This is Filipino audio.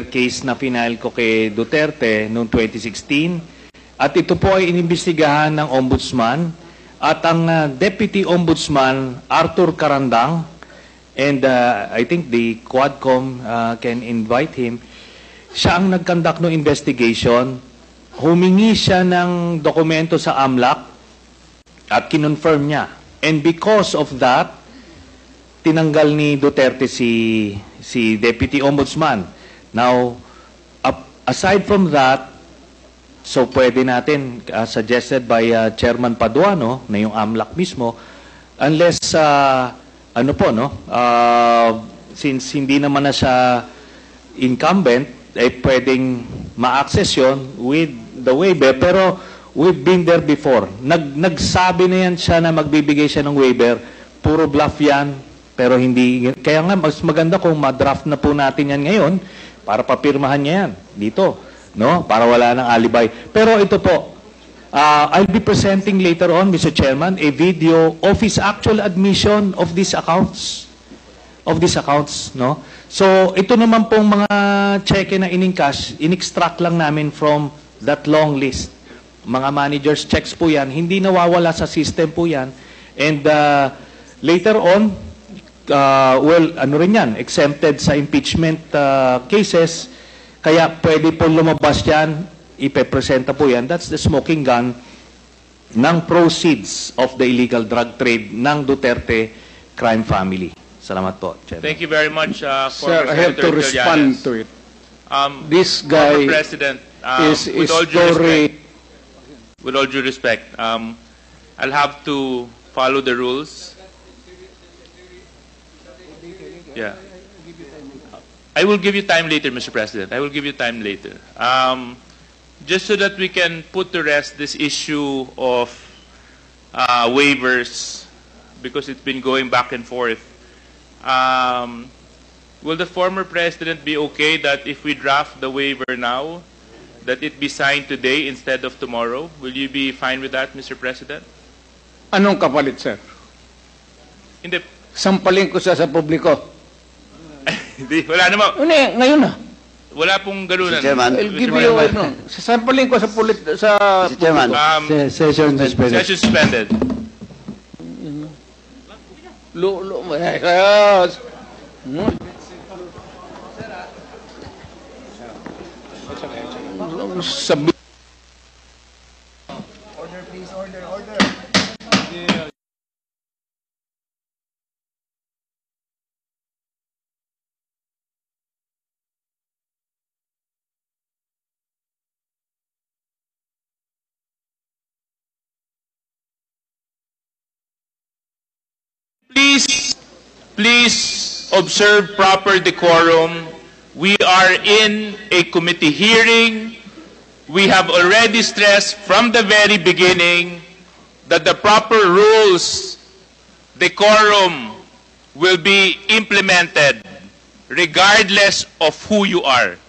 case na final ko kay Duterte noong 2016. At ito po ay inimbestigahan ng Ombudsman. At ang Deputy Ombudsman, Arthur Carandang, and I think the Quadcom can invite him, siya ang nag-conduct ng investigation. Humingi siya ng dokumento sa AMLAC at kinonfirm niya. And because of that, tinanggal ni Duterte si Deputy Ombudsman. Now, aside from that, so pwede natin, suggested by Chairman Paduano, na yung AMLAC mismo, unless, since hindi naman na siya incumbent, ay pwedeng ma-access yun with the waiver. Pero we've been there before. Nagsabi na yan siya na magbibigay siya ng waiver. Puro bluff yan. Pero hindi, kaya nga mas maganda kung ma-draft na po natin yan ngayon para papirmahan niya yan dito, no? Para wala ng alibay. Pero ito po, I'll be presenting later on, Mr. Chairman, a video of his actual admission of these accounts. No? So, ito naman pong mga cheque na in-encash, in-extract lang namin from that long list. Mga managers' checks po yan, hindi nawawala sa system po yan. And later on, exempted sa impeachment cases, kaya pwede po lumabas yan, ipepresenta po yan. That's the smoking gun ng proceeds of the illegal drug trade ng Duterte crime family. Salamat po, Chairman. Thank you very much, Sir, I have to respond to it. This guy President, is story. With all due respect, I'll have to follow the rules. Yeah. I will give you time later, Mr. President. I will give you time later. Just so that we can put to rest this issue of waivers, because it's been going back and forth. Will the former President be okay that if we draft the waiver now, that it be signed today instead of tomorrow? Will you be fine with that, Mr. President? Anong kapalit, sir? Hindi. Sampalin ko sa publiko. Hindi, wala naman. Ngayon na. Wala pong ganunan. I'll give you, sasampalin ko sa Mr. Chairman. Session suspended. Session suspended. Order, please, order. Please observe proper decorum. We are in a committee hearing. We have already stressed from the very beginning that the proper rules, decorum, will be implemented regardless of who you are.